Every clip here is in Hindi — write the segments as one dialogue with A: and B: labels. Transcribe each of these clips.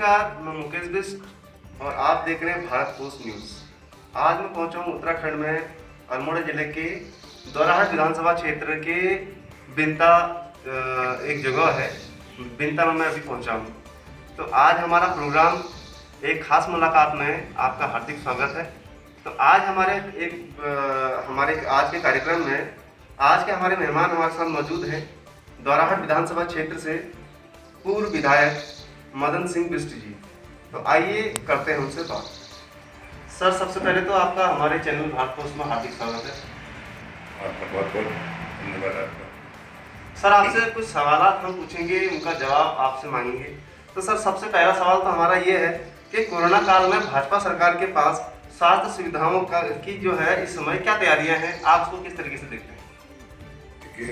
A: नमस्कार, मैं मुकेश बिष्ट और आप देख रहे हैं भारत पोस्ट न्यूज़। आज मैं पहुंचा हूं उत्तराखंड में अल्मोड़ा जिले के दोराहाट विधानसभा क्षेत्र के बिंता एक जगह है, बिंता में मैं अभी पहुंचा हूं। तो आज हमारा प्रोग्राम एक खास मुलाकात में है, आपका हार्दिक स्वागत है। तो आज हमारे आज के कार्यक्रम में आज के हमारे मेहमान हमारे साथ मौजूद हैं दोराहाट विधानसभा क्षेत्र से पूर्व विधायक मदन सिंह बिष्ट जी। तो आइए करते हैं उनसे बात। सर, सबसे पहले तो आपका हमारे चैनल भारत पोस्ट में हार्दिक स्वागत है।
B: आपका बहुत बहुत धन्यवाद आपका।
A: सर, आपसे कुछ सवाल हम पूछेंगे, उनका जवाब आपसे मांगेंगे। तो सर, सबसे पहला सवाल तो हमारा ये है कि कोरोना काल में भाजपा सरकार के पास स्वास्थ्य सुविधाओं की जो है इस समय क्या तैयारियां हैं, आप उसको किस तरीके से देखते हैं?
B: देखिए,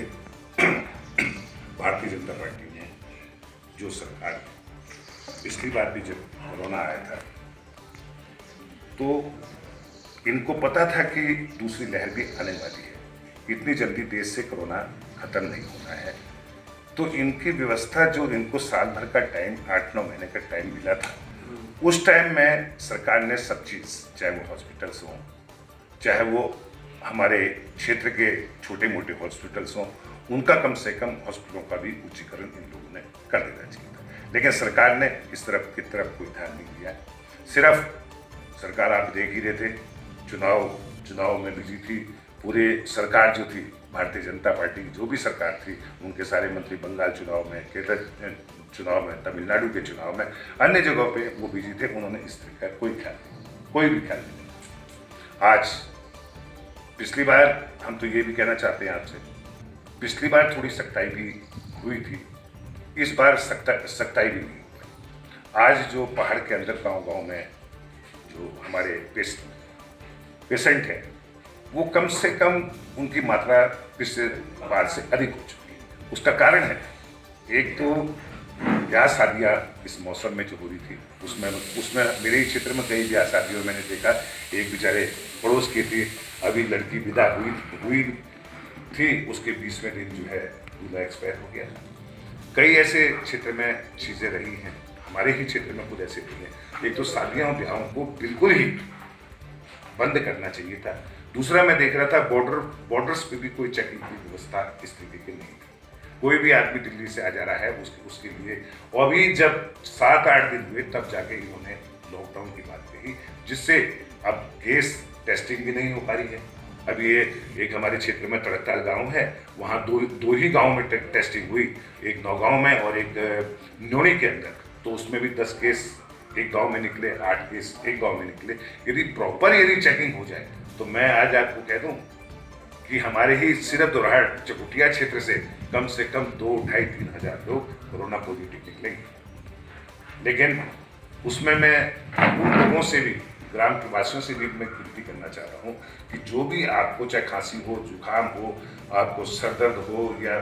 B: भारतीय जनता पार्टी ने जो सरकार पिछली बार भी जब कोरोना आया था तो इनको पता था कि दूसरी लहर भी आने वाली है, इतनी जल्दी देश से कोरोना खत्म नहीं होना है। तो इनकी व्यवस्था जो इनको साल भर का टाइम 8-9 महीने का टाइम मिला था, उस टाइम में सरकार ने सब चीज़, चाहे वो हॉस्पिटल्स हों, चाहे वो हमारे क्षेत्र के छोटे मोटे हॉस्पिटल्स हों, उनका कम से कम हॉस्पिटलों का भी उच्चीकरण इन लोगों ने कर देना चाहिए था। लेकिन सरकार ने इस तरफ की तरफ कोई ध्यान नहीं दिया। सिर्फ सरकार, आप देख ही रहे थे, चुनाव में बिजी थी। पूरे सरकार जो थी, भारतीय जनता पार्टी की जो भी सरकार थी, उनके सारे मंत्री बंगाल चुनाव में, केरल चुनाव में, तमिलनाडु के चुनाव में, अन्य जगहों पे वो बिजी थे। उन्होंने इस तरह का कोई भी ख्याल नहीं। आज पिछली बार हम तो ये भी कहना चाहते हैं आपसे, पिछली बार थोड़ी सख्ताई भी हुई थी, इस बार सख्ताई भी नहीं हुई। आज जो पहाड़ के अंदर गांव में जो हमारे पेशेंट हैं, वो कम से कम उनकी मात्रा पिछले बार से अधिक हो चुकी है। उसका कारण है, एक तो ब्याह शादियाँ इस मौसम में जो हो रही थी, उसमें मेरे ही क्षेत्र में कई ब्याह शादियों मैंने देखा, एक बेचारे पड़ोस की थी, अभी लड़की विदा हुई थी, उसके 20वें दिन जो है दूल्हा एक्सपायर हो गया। कई ऐसे क्षेत्र में चीज़ें रही हैं, हमारे ही क्षेत्र में खुद ऐसे हुई हैं। एक तो शादियों और ब्याहों को बिल्कुल ही बंद करना चाहिए था। दूसरा, मैं देख रहा था बॉर्डर्स पे भी कोई चेकिंग की व्यवस्था इस तरीके की नहीं थी। कोई भी आदमी दिल्ली से आ जा रहा है उसके लिए, और अभी जब 7-8 दिन हुए तब जाके इन्होंने लॉकडाउन की बात कही, जिससे अब केस टेस्टिंग भी नहीं हो पा रही है। अभी ये एक हमारे क्षेत्र में तड़कताल गांव है, वहाँ दो ही गांव में टेस्टिंग हुई, एक नौगांव में और एक न्योनी के अंदर। तो उसमें भी 10 केस एक गांव में निकले, 8 केस एक गांव में निकले। यदि चेकिंग हो जाए तो मैं आज आपको कह दूं कि हमारे ही सिर्फ दोराहाट चकुटिया क्षेत्र से कम 2-2.5-3 हज़ार लोग कोरोना पॉजिटिव निकलेंगे। लेकिन उसमें मैं उन लोगों से भी, ग्राम के वासियों से भी मैं विनती करना चाह रहा हूँ कि जो भी आपको, चाहे खांसी हो, जुकाम हो, आपको सर दर्द हो या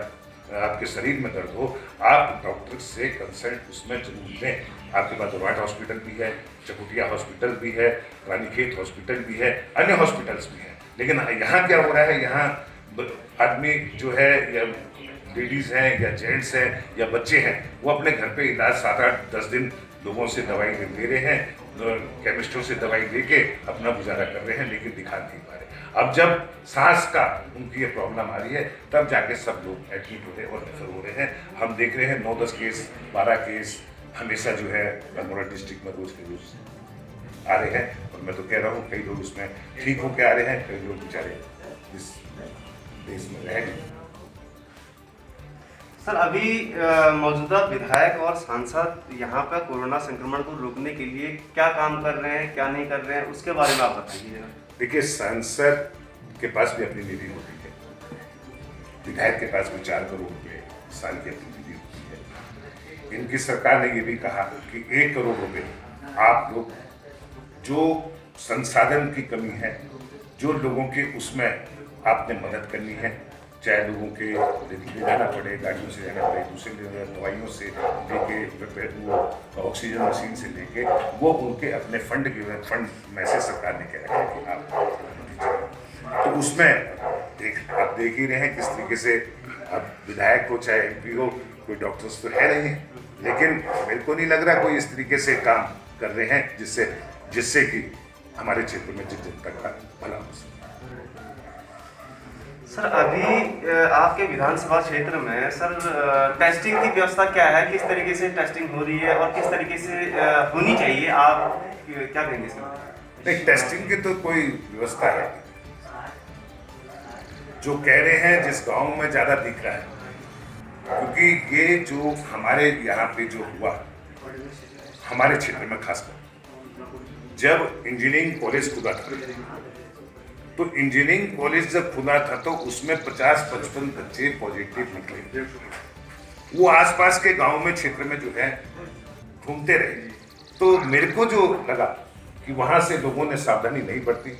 B: आपके शरीर में दर्द हो, आप डॉक्टर से कंसल्ट उसमें जरूर लें। आपके पास दोराहाट हॉस्पिटल भी है, चकुटिया हॉस्पिटल भी है, रानीखेत हॉस्पिटल भी है, अन्य हॉस्पिटल्स भी हैं। लेकिन यहाँ क्या हो रहा है, यहाँ आदमी जो है, या लेडीज़ हैं या जेंट्स हैं या बच्चे हैं, वो अपने घर पे इलाज 7-8-10 दिन लोगों से दवाई ले रहे हैं, केमिस्टों से दवाई लेके अपना गुजारा कर रहे हैं, लेकिन दिखा नहीं पा रहे। अब जब सांस का उनकी ये प्रॉब्लम आ रही है, तब जाके सब लोग एडमिट हो रहे हैं और रेफर हो रहे हैं। हम देख रहे हैं 9-10 केस, 12 केस हमेशा जो है अल्मोड़ा डिस्ट्रिक्ट में रोज के रोज आ रहे हैं। और मैं तो कह रहा हूँ, कई लोग उसमें ठीक होके आ रहे हैं, कई लोग बेचारे इस देश में रह गए।
A: सर, अभी मौजूदा विधायक और सांसद यहाँ पर कोरोना संक्रमण को रोकने के लिए क्या काम कर रहे हैं, क्या नहीं कर रहे हैं, उसके बारे में आप बताइए। देखिए,
B: सांसद के पास भी अपनी निधि होती है, विधायक के पास भी 4 करोड़ रुपये साल की अपनी निधि होती है। इनकी सरकार ने ये भी कहा कि 1 करोड़ रुपये आप लोग, जो संसाधन की कमी है, जो लोगों के, उसमें आपने मदद करनी है, चाहे लोगों के ले जाना पड़े, गाड़ियों से जाना पड़े, दूसरे दवाइयों से लेके, वो ऑक्सीजन मशीन से लेके, वो उनके अपने फंड में से सरकार ने कह रखा है कि आप, तो उसमें आप देख ही रहे हैं किस तरीके से, अब विधायक हो चाहे MP हो, कोई डॉक्टर्स तो है नहीं है, लेकिन मेरे को नहीं लग रहा कोई इस तरीके से काम कर रहे हैं जिससे जिससे कि हमारे क्षेत्र में जनता का भला हो सके।
A: सर अभी आपके विधानसभा क्षेत्र में सर टेस्टिंग की व्यवस्था क्या है, किस तरीके से टेस्टिंग हो रही है और किस तरीके से होनी चाहिए, आप क्या कहेंगे सर?
B: नहीं, टेस्टिंग की तो कोई व्यवस्था है, जो कह रहे हैं जिस गांव में ज्यादा दिख रहा है, क्योंकि ये जो हमारे यहाँ पे जो हुआ हमारे क्षेत्र में खासकर जब इंजीनियरिंग कॉलेज खुला था, तो इंजीनियरिंग कॉलेज जब खुला था तो उसमें 50-55 बच्चे पॉजिटिव निकले। वो आसपास के गांव में क्षेत्र में जो है घूमते रहे, तो मेरे को जो लगा कि वहां से लोगों ने सावधानी नहीं बरती,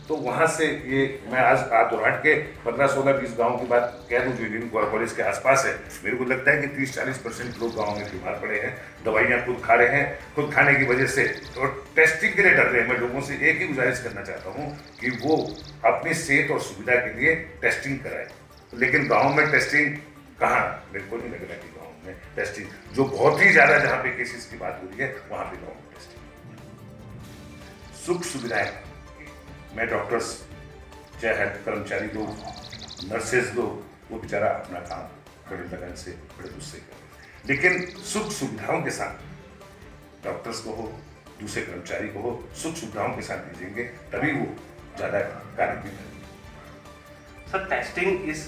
B: तो वहां से ये मैं आज दोराट के 15-16-20 गांव की बात कह दूं जो इंजीनियरिंग कॉलेज के आसपास है, मेरे को लगता है कि 30-40% लोग गांव में बीमार पड़े हैं, दवाइयां खुद खा रहे हैं, खुद खाने की वजह से, और टेस्टिंग के लिए डर रहे हैं। मैं लोगों से एक ही गुजारिश करना चाहता हूं कि वो अपनी सेहत और सुविधा के लिए टेस्टिंग कराएं, लेकिन गाँव में टेस्टिंग कहाँ, मेरे को नहीं लग रहा कि गाँव में टेस्टिंग जो बहुत ही ज्यादा जहाँ पे केसेस की बात हो रही है वहां पे गाँव में टेस्टिंग सुख सुविधाएं, मैं डॉक्टर्स चाहे हेल्थ कर्मचारी लोग, नर्सेज लोग, वो बेचारा अपना काम बड़े लगन से बड़े गुस्से कर, लेकिन सुख सुविधाओं के साथ डॉक्टर्स को हो, दूसरे कर्मचारी को हो, सुख सुविधाओं के साथ भेजेंगे तभी वो ज़्यादा कार्य भी करेंगे।
A: सर टेस्टिंग इस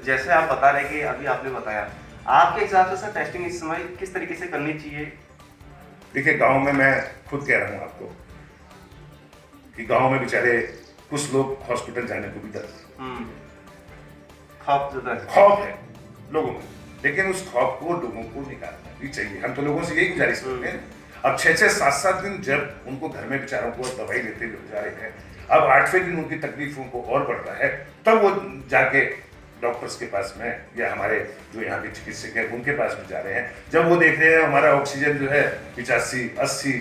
A: जैसे आप बता रहे कि अभी आपने बताया, आपके हिसाब से सर टेस्टिंग इस समय किस तरीके से करनी चाहिए?
B: देखिए, गांव में मैं खुद कह रहा हूँ आपको कि गांव में बेचारे कुछ लोग हॉस्पिटल जाने को भी डरते, खौफ है लोगों में, लेकिन उस खौफ को लोगों को निकालना भी चाहिए। हम तो लोगों से यही गुजारिश करते हैं। अब 6-7 दिन जब उनको घर में बेचारों को दवाई लेते हुए जा रहे हैं, अब 8वें दिन उनकी तकलीफों को और बढ़ रहा है, तब वो जाके डॉक्टर्स के पास में या हमारे जो यहाँ के चिकित्सक हैं उनके पास में जा रहे हैं। जब वो देख रहे हैं हमारा ऑक्सीजन जो है 85-80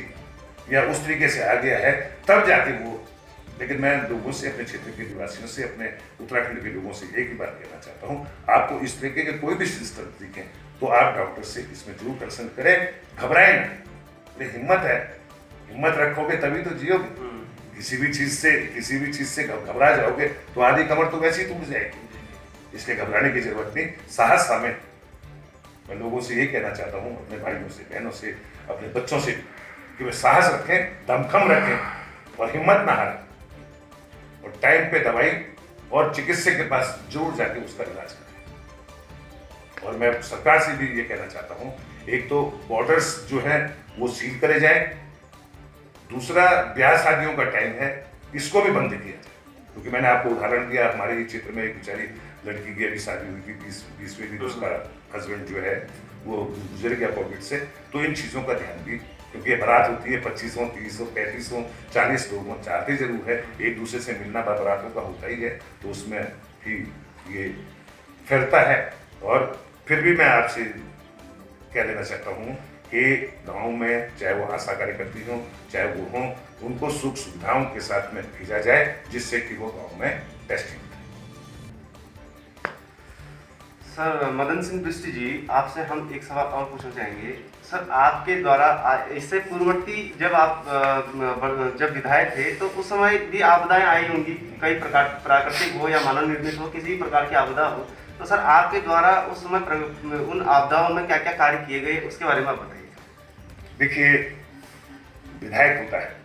B: या उस तरीके से आ गया है, तब जाके वो। लेकिन मैं लोगों से, अपने क्षेत्र के निवासियों से, अपने उत्तराखंड के लोगों से एक ही बात कहना चाहता हूँ, आपको इस तरीके के कोई भी सिस्टम दिखें तो आप डॉक्टर से इसमें जरूर कंसल्ट करें, घबराएं नहीं, हिम्मत है, हिम्मत रखोगे तभी तो जियोगे। किसी भी चीज से घबरा जाओगे तो आधी कमर तो वैसे ही टूट जाएगी, इसलिए घबराने की जरूरत नहीं, साहस हमें। मैं लोगों से ये कहना चाहता हूँ, अपने भाइयों से, बहनों से, अपने बच्चों से, कि वे साहस रखें, दमखम रखें और हिम्मत ना हारें, और टाइम पे दवाई और चिकित्सक के पास जरूर जाके उसका इलाज करें। और मैं सरकार से भी ये कहना चाहता हूँ, एक तो बॉर्डर्स जो है वो सील करे जाए, दूसरा ब्याह शादियों का टाइम है, इसको भी बंद किया जाए, क्योंकि मैंने आपको उदाहरण दिया, हमारे ही क्षेत्र में एक बेचारी लड़की की अभी शादी हुई थी, 20वें दिन उसका हस्बैंड जो है वो गुजर गया कोविड से। तो इन चीज़ों का ध्यान भी, क्योंकि बारात होती है 25 हो, 30 हो, 35 हो, 40 लोग हो, चाहते जरूर है, एक दूसरे से मिलना बारातों का होता ही है, तो उसमें ही ये फिरता है। और फिर भी मैं आपसे कह देना चाहता हूँ कि गांव में चाहे वो आशा कार्यकर्ती हों, चाहे वो हों, उनको सुख सुविधाओं के साथ में भेजा जाए, जिससे कि वो गांव में टेस्टिंग।
A: सर मदन सिंह बिष्ट जी, आपसे हम एक सवाल और पूछना चाहेंगे। सर आपके द्वारा इससे पूर्ववर्ती जब आप जब विधायक थे तो उस समय भी आपदाएं आई होंगी, कई प्रकार, प्राकृतिक हो या मानव निर्मित हो, किसी भी प्रकार की आपदा हो, तो सर आपके द्वारा उस समय उन आपदाओं में क्या क्या कार्य किए गए, उसके बारे में आप बताइए।
B: देखिए, विधायक होता है,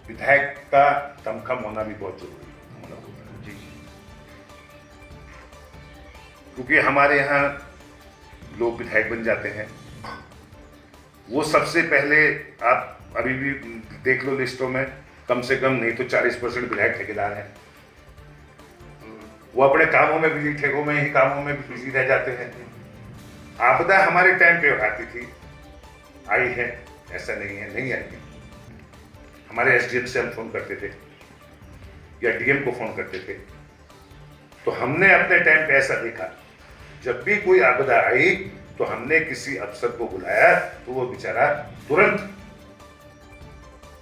B: विधायक का दमखम होना भी बहुत जरूरी होना होता है जी, क्योंकि हमारे यहाँ लोग विधायक बन जाते हैं, वो सबसे पहले, आप अभी भी देख लो लिस्टों में, कम से कम नहीं तो 40% विधायक ठेकेदार हैं। वो अपने कामों में बिजी, ठेकों में ही कामों में बिजी रह जाते हैं। आपदा हमारे टाइम पे आती थी, आई है, ऐसा नहीं है नहीं आई है। हमारे एसडीएम से हम फोन करते थे या डीएम को फोन करते थे, तो हमने अपने टाइम पे ऐसा देखा, जब भी कोई आपदा आई तो हमने किसी अफसर को बुलाया, तो वो बेचारा तुरंत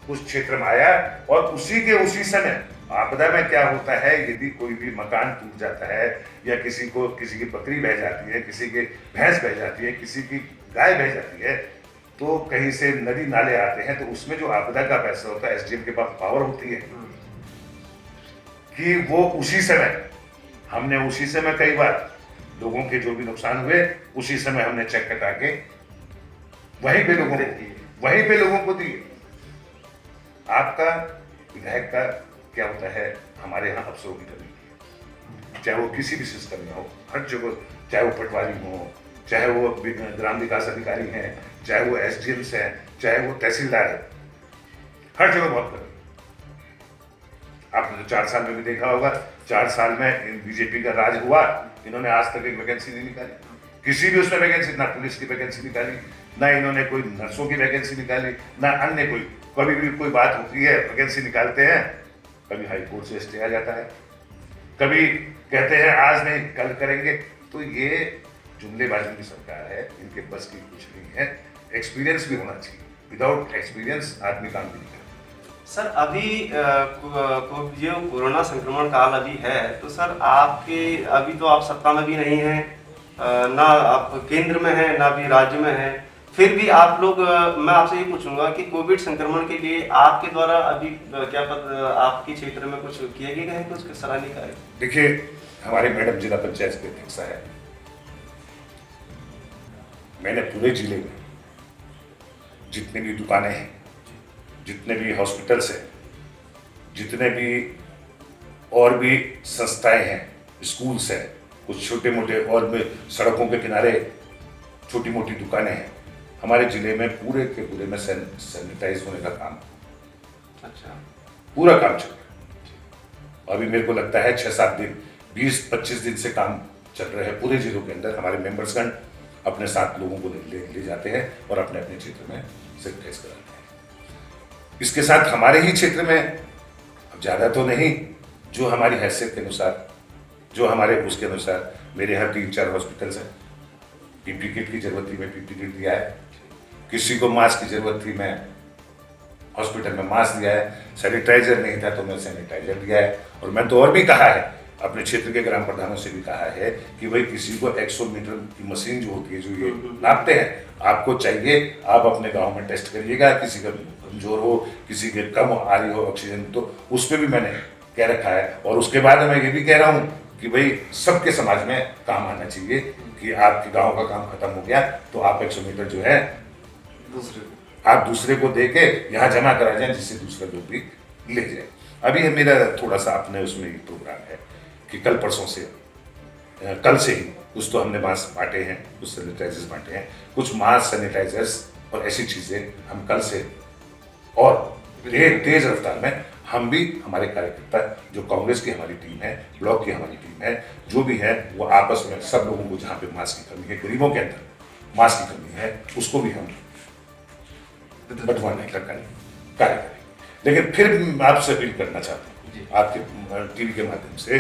B: उस क्षेत्र में आया और उसी के उसी समय आपदा में क्या होता है, यदि कोई भी मकान टूट जाता है या किसी की बकरी बह जाती है, किसी की भैंस बह जाती है, किसी की गाय बह जाती है, तो कहीं से नदी नाले आते हैं, तो उसमें जो आपदा का पैसा होता है, एसडीएम के पास पावर होती है कि वो उसी समय कई बार लोगों के जो भी नुकसान हुए, उसी समय हमने चेक कटा के वहीं पे लोगों को दिए। आपका विधायक का क्या होता है, हमारे यहाँ अफसरों की कमी, चाहे वो किसी भी सिस्टम में हो, हर जगह, चाहे वो पटवारी हो, चाहे वो ग्राम विकास अधिकारी हैं, चाहे वो एसडीएम्स हैं, चाहे वो तहसीलदार है, हर जगह बहुत कमी। आपने तो 4 साल में भी देखा होगा, 4 साल में बीजेपी का राज हुआ, इन्होंने आज तक एक वैकेंसी नहीं निकाली, किसी भी उसमें वैकेंसी, ना पुलिस की वैकेंसी निकाली, ना इन्होंने कोई नर्सों की वैकेंसी निकाली, ना अन्य कोई। कभी भी कोई बात होती है, वैकेंसी निकालते हैं, कभी हाई कोर्ट से स्टे आ जाता है, कभी कहते हैं आज नहीं कल करेंगे। तो ये जुमलेबाजी की सरकार है, इनके बस की कुछ नहीं है। एक्सपीरियंस भी होना चाहिए, विदाउट एक्सपीरियंस आदमी काम भी नहीं करता।
A: सर अभी जो कोरोना संक्रमण काल अभी है, तो सर आपके अभी तो आप सत्ता में भी नहीं हैं, ना आप केंद्र में हैं, ना भी राज्य में हैं, फिर भी आप लोग, मैं आपसे ये पूछूंगा कि कोविड संक्रमण के लिए आपके द्वारा अभी आपके क्षेत्र में कुछ किए गए हैं, कुछ सराहनीय कार्य?
B: देखिए, हमारे मैडम जिला पंचायत के अध्यक्षा है, मैंने पूरे जिले में जितने भी दुकानें हैं, जितने भी हॉस्पिटल्स हैं, जितने भी और भी संस्थाएं हैं, स्कूल्स हैं, कुछ छोटे मोटे और भी सड़कों के किनारे छोटी मोटी दुकानें हैं, हमारे जिले में पूरे के पूरे में सैनिटाइज होने का काम,
A: अच्छा,
B: पूरा काम चल रहा है। अभी मेरे को लगता है 6-7 दिन, 20-25 दिन से काम चल रहे हैं पूरे जिलों के अंदर। हमारे मेंबर्सगण अपने साथ लोगों को ले जाते हैं और अपने अपने क्षेत्र में सैनिटाइज कराते हैं। इसके साथ हमारे ही क्षेत्र में, अब ज़्यादा तो नहीं, जो हमारी हैसियत के अनुसार, जो हमारे उसके अनुसार, मेरे यहाँ 3-4 हॉस्पिटल्स हैं, पीपी किट की जरूरत थी, मैं पीपी किट दिया है, किसी को मास्क की जरूरत थी, मैं हॉस्पिटल में मास्क दिया है, सैनिटाइजर नहीं था तो मैं सैनिटाइजर दिया है। और मैं तो और भी कहा है, अपने क्षेत्र के ग्राम प्रधानों से भी कहा है कि भाई किसी को 100 मीटर की मशीन जो होती है, जो ये नापते हैं, आपको चाहिए, आप अपने गांव में टेस्ट करिएगा। किसी का कमजोर हो, किसी के कम आ रही हो ऑक्सीजन, तो उस पर भी मैंने कह रखा है। और उसके बाद मैं ये भी कह रहा हूँ कि भाई सबके समाज में काम आना चाहिए कि आपके गांव का काम खत्म हो गया तो आप 100 मीटर जो है आप दूसरे को दे के यहाँ जमा करा जाए, जिससे दूसरा लोग भी ले जाए। अभी मेरा थोड़ा सा अपने उसमें ये प्रोग्राम है कि कल परसों से, कल से ही कुछ तो हमने मास्क बांटे हैं, कुछ सैनिटाइजर्स बांटे हैं, कुछ मास्क, सैनिटाइजर्स और ऐसी चीज़ें हम कल से और तेज रफ्तार में हम भी, हमारे कार्यकर्ता, जो कांग्रेस की हमारी टीम है, ब्लॉक की हमारी टीम है, जो भी है, वो आपस में सब लोगों को, जहाँ पे मास्क की कमी है, गरीबों के अंदर मास्क की कमी है, उसको भी हम बंटवाने का कार्य करें। लेकिन फिर भी मैं आपसे अपील करना चाहता हूँ आपके टीवी के माध्यम से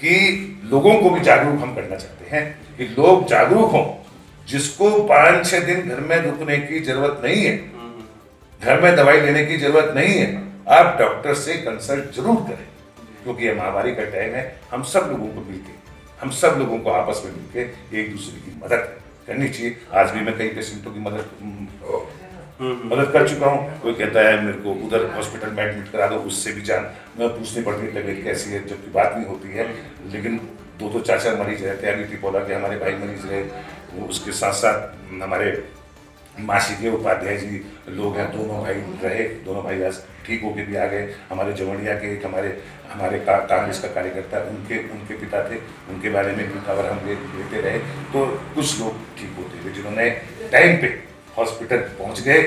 B: कि लोगों को भी जागरूक हम करना चाहते हैं कि लोग जागरूक हों। जिसको 5-6 दिन घर में रुकने की जरूरत नहीं है, घर में दवाई लेने की जरूरत नहीं है, आप डॉक्टर से कंसल्ट जरूर करें, क्योंकि ये महामारी का टाइम है। हम सब लोगों को मिलके, हम सब लोगों को आपस में मिलके एक दूसरे की मदद करनी चाहिए। आज भी मैं कई पेशेंटों की मदद कर चुका हूँ। कोई कहता है मेरे को उधर हॉस्पिटल में एडमिट करा दो, उससे भी जान मैं पूछनी पड़ती है तबीयत कैसी है, जबकि बात नहीं होती है। लेकिन 2-4 मरीज रहते हैं। अभी ट्रिपोला के हमारे भाई मरीज रहे, उसके साथ साथ हमारे मासी के उपाध्याय जी लोग हैं, दोनों भाई रहे, दोनों भाई आज ठीक होके भी आ गए। हमारे जवड़िया के एक हमारे कांग्रेस का कार्यकर्ता, उनके पिता थे, उनके बारे में भी खबर हम लेते रहे। तो कुछ लोग ठीक होते हुए, जिन्होंने टाइम पे हॉस्पिटल पहुंच गए,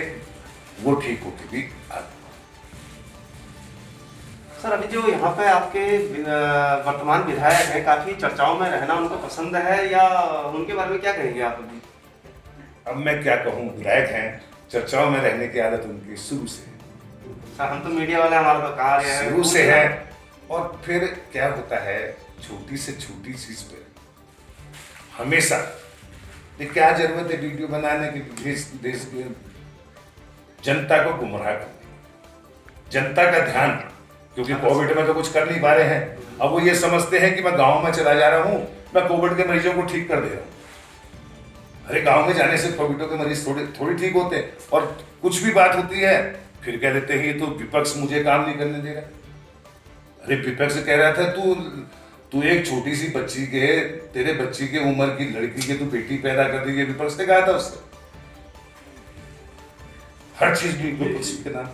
B: वो ठीक होके भी आ गए।
A: सर अभी जो यहाँ पे आपके वर्तमान विधायक हैं, काफी चर्चाओं में रहना उनको पसंद है, या उनके बारे में क्या कहेंगे आप अभी?
B: अब मैं क्या कहूँ, विधायक हैं, चर्चाओं में रहने की आदत उनकी शुरू से है।
A: सर हम तो मीडिया वाले, हमारा तो कहा गया है
B: शुरू से है। और फिर क्या होता है, छोटी से छोटी चीज पे हमेशा क्या जरूरत है वीडियो बनाने की, देश की जनता को गुमराह करने, जनता का ध्यान क्योंकि कोविड में तो कुछ कर नहीं पा रहे हैं। अब वो ये समझते हैं कि मैं गांव में चला जा रहा हूं, मैं कोविड के मरीजों को ठीक कर दे रहा हूं। अरे गांव में जाने से कोविड के मरीज थोड़ी ठीक होते हैं। और कुछ भी बात होती है फिर कह देते हैं ये तो विपक्ष मुझे काम नहीं करने दे रहा। अरे विपक्ष कह रहा था तू एक छोटी सी बच्ची के, तेरे बच्ची के उम्र की लड़की के तू बेटी पैदा कर दी, ये विपक्ष ने कहा था उससे। हर चीज भी विपक्ष के नाम।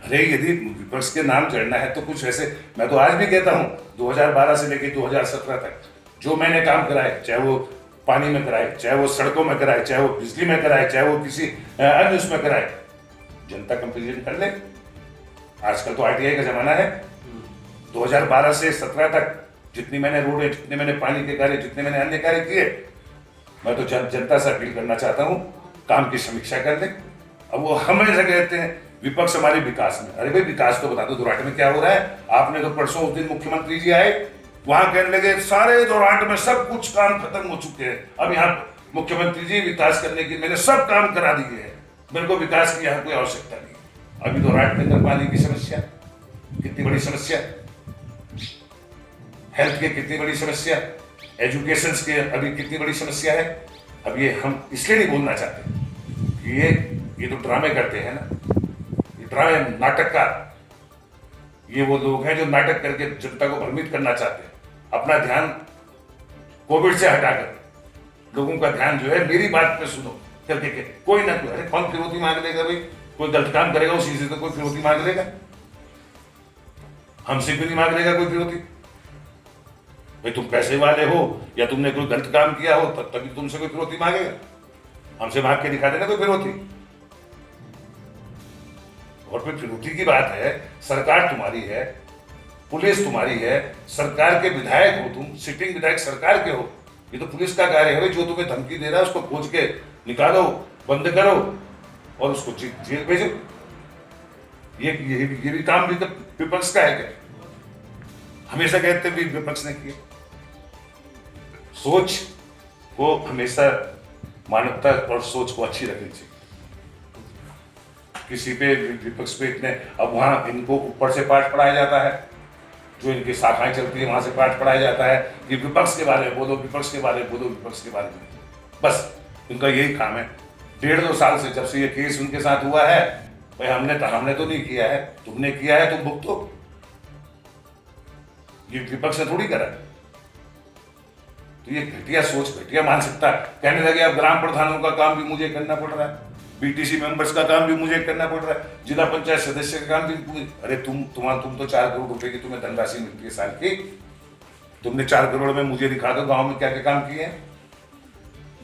B: अरे यदि विपक्ष के नाम चढ़ना है तो कुछ ऐसे, मैं तो आज भी कहता हूं 2012 से लेकर 2017 तक जो मैंने काम कराए, चाहे वो पानी में कराए, चाहे वो सड़कों में कराए, चाहे वो बिजली में कराए, चाहे वो किसी अन्य उसमें कराए, जनता कंपेरिजन कर ले। आजकल तो आरटीआई का जमाना है। 2012 से 17 तक जितनी मैंने रोडें, जितने मैंने पानी के कार्य, जितने मैंने अन्य कार्य किए, मैं तो जनता से अपील करना चाहता हूं काम की समीक्षा कर ले। अब वो हमेशा कहते हैं विपक्ष हमारे विकास में। अरे भाई विकास तो बता दो, दोराट में क्या हो रहा है। आपने तो परसों उस दिन मुख्यमंत्री जी आए, वहां कहने लगे सारे दोराट में सब कुछ काम खत्म हो चुके हैं, अब यहाँ मुख्यमंत्री जी विकास करने की मैंने सब काम करा दिए हैं, मेरे को विकास की यहाँ कोई आवश्यकता नहीं। अभी दोराट के अंदर पानी की समस्या कितनी बड़ी समस्या, हेल्थ की कितनी बड़ी समस्या, एजुकेशन के अभी कितनी बड़ी समस्या है। अब ये हम इसलिए नहीं बोलना चाहते कि ये तो ड्रामे करते हैं ना, ये ड्रामे नाटककार, ये वो लोग हैं जो नाटक करके जनता को भ्रमित करना चाहते हैं। अपना ध्यान कोविड से हटाकर लोगों का ध्यान जो है मेरी बात पे सुनो करके के कोई ना कोई, अरे कौन फिरौती मांग लेगा भाई, कोई गलत काम करेगा उसी से तो कोई फिरौती मांग लेगा, हमसे क्यों नहीं मांग लेगा कोई फिरौती। भाई तुम पैसे वाले हो या तुमने कोई गलत काम किया हो तभी तुमसे कोई फिरौती मांगेगा, हमसे मांग के दिखा देना कोई फिरौती। और फिर फिरौती की बात है, सरकार तुम्हारी है, पुलिस तुम्हारी है, सरकार के विधायक हो तुम, सिटिंग विधायक सरकार के हो, ये तो पुलिस का कार्य है। जो तुम्हें धमकी दे रहा है उसको खोज के निकालो, बंद करो और उसको जेल भेजो। ये भी काम भी तो विपक्ष का है क्या? हमेशा कहते भी विपक्ष ने किया। सोच को हमेशा मानवता और सोच को अच्छी रखनी चाहिए। किसी पे विपक्ष पे इतने, अब वहां इनको ऊपर से पाठ पढ़ाया जाता है, जो इनकी शाखाएं चलती है वहां से पाठ पढ़ाया जाता है कि विपक्ष के बारे में बोलो, विपक्ष के बारे में बोलो, विपक्ष के बारे में। बस इनका यही काम है। 1.5-2 साल से जब से ये केस उनके साथ हुआ है, भाई हमने तो नहीं किया है, तुमने किया है तुम भुगतो। ये विपक्ष ने थोड़ी करा। तो ये घटिया सोच, घटिया मानसिकता, कहने लगे अब ग्राम प्रधानों का काम भी मुझे करना पड़ रहा है, बीटीसी मेंबर्स का काम भी मुझे करना पड़ रहा है, जिला पंचायत सदस्य का काम भी। अरे तुम तो 4 करोड़ रुपए की तुम्हें धनराशि मिलती है साल की, तुमने 4 करोड़ में मुझे दिखा दो गांव में क्या क्या काम किए हैं।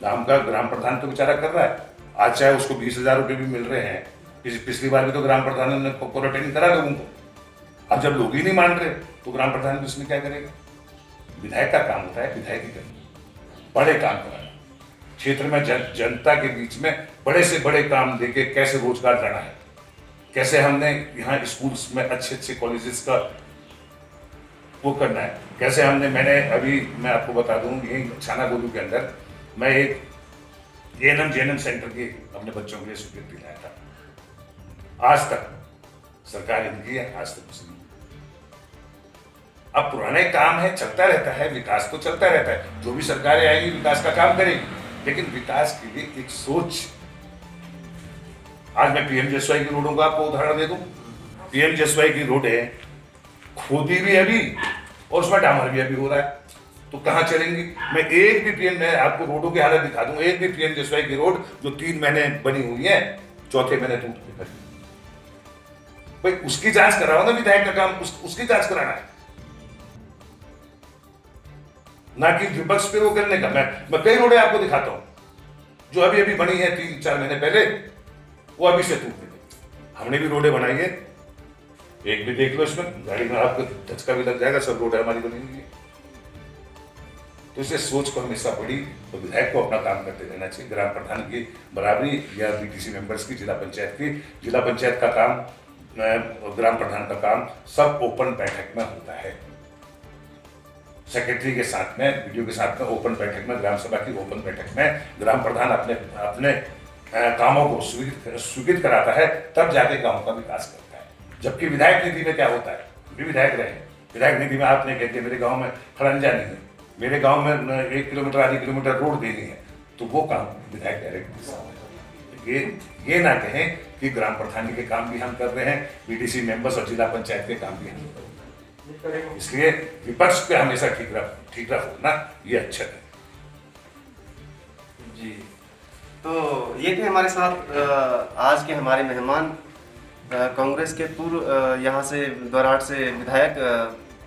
B: गांव का ग्राम प्रधान तो बेचारा कर रहा है, आज चाहे उसको 20,000 रुपए भी मिल रहे हैं, पिछली बार भी तो ग्राम प्रधान ने क्वारंटाइन करा लोगों को। अब जब लोग ही नहीं मान रहे तो ग्राम प्रधान भी उसमें क्या करेगा। विधायक का काम होता है विधायक ही करना, बड़े काम कराना, क्षेत्र में जनता के बीच में बड़े से बड़े काम देके कैसे रोजगार लाना है, कैसे हमने यहाँ स्कूल्स में अच्छे कॉलेजेस का वो करना है, कैसे हमने, मैं आपको बता दूं, यही छाना गोलू के अंदर मैं एक ANM सेंटर के अपने बच्चों के लिए स्वीकृति लाया था। आज तक सरकार इनकी है, आज तक उसने। अब पुराने काम है, चलता रहता है, विकास तो चलता रहता है, जो भी सरकारें आएंगी विकास का काम करेगी, लेकिन विकास के लिए एक सोच। आज मैं PM-JSY की रोडों का आपको उदाहरण दे दूं। PM-JSY की रोड है, खोदी भी अभी और उसमें डामर भी अभी हो रहा है, तो कहां चलेंगी। मैं एक भी मैं आपको रोडों की हालत दिखा दूं, एक भी PM-JSY की रोड जो 3 महीने बनी हुई है, 4थे महीने टूट के खड़ी। भाई उसकी जांच कराओ ना, विधायक का काम उसकी जांच कराना है, ना कि विपक्ष पे वो करने का। मैं कई रोडें आपको दिखाता हूं जो अभी बनी है 3-4 महीने पहले, वो अभी से टूट गई। हमने भी रोडें बनाई है, एक भी देख लो, इसमें गाड़ी में आपको धचका भी लग जाएगा, सब रोडें हमारी बनी हुई है। तो इसे सोच को हमेशा बड़ी, तो विधायक को अपना काम करते रहना चाहिए। ग्राम प्रधान की बराबरी या BTC मेंबर्स की, जिला पंचायत का काम, ग्राम प्रधान का काम सब ओपन बैठक में होता है। सेक्रेटरी के साथ में, वीडियो के साथ में ओपन बैठक में, ग्राम सभा की ओपन बैठक में ग्राम प्रधान अपने कामों को स्वीकृत कराता है, तब जाके गांव का विकास करता है। जबकि विधायक निधि में क्या होता है, भी विधायक रहे, विधायक निधि में आप नहीं कहते मेरे गांव में खड़ंजा नहीं है, मेरे गांव में 1 किलोमीटर आधी किलोमीटर रोड देनी है, तो वो काम विधायक डायरेक्ट ये ना कहें कि ग्राम प्रधानी के काम भी हम कर रहे हैं, बीडीसी मेंबर्स और जिला पंचायत के काम भी हम कर रहे हैं। इसलिए विपक्ष पे हमेशा ठीक रखना ये अच्छा है।
A: जी, तो ये थे हमारे साथ आज के हमारे मेहमान कांग्रेस के पूर्व यहाँ से दोराहाट से विधायक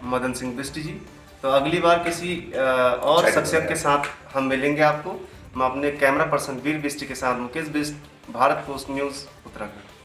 A: मदन सिंह बिष्ट जी। तो अगली बार किसी और शख्सियत के साथ हम मिलेंगे आपको। मैं अपने कैमरा पर्सन वीर बिष्ट के साथ मुकेश बिष्ट, भारत पोस्ट न्यूज़ उत्तराखंड।